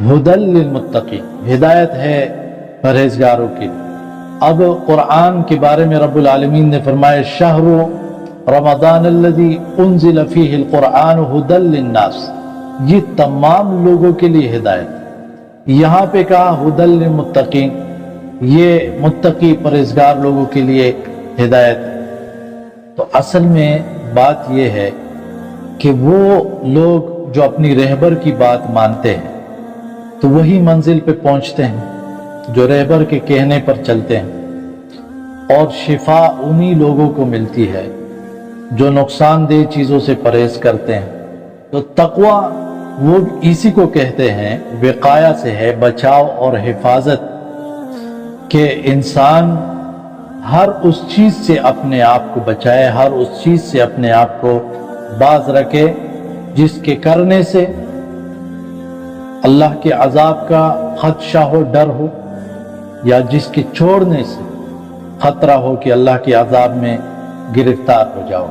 ہدل للمتقین، ہدایت ہے پرہیزگاروں کے لیے۔ اب قرآن کے بارے میں رب العالمین نے فرمایا شہر رمضان الذی انزل فیہ القرآن ہدی للناس، یہ تمام لوگوں کے لیے ہدایت۔ یہاں پہ کہا ہدی للمتقین، یہ متقی پرہیزگار لوگوں کے لیے ہدایت۔ تو اصل میں بات یہ ہے کہ وہ لوگ جو اپنی رہبر کی بات مانتے ہیں تو وہی منزل پہ پہنچتے ہیں، جو رہبر کے کہنے پر چلتے ہیں، اور شفا انہی لوگوں کو ملتی ہے جو نقصان دہ چیزوں سے پرہیز کرتے ہیں۔ تو تقویٰ وہ اسی کو کہتے ہیں، وقایہ سے ہے بچاؤ اور حفاظت، کہ انسان ہر اس چیز سے اپنے آپ کو بچائے، ہر اس چیز سے اپنے آپ کو باز رکھے جس کے کرنے سے اللہ کے عذاب کا خدشہ ہو، ڈر ہو، یا جس کے چھوڑنے سے خطرہ ہو کہ اللہ کے عذاب میں گرفتار ہو جاؤ۔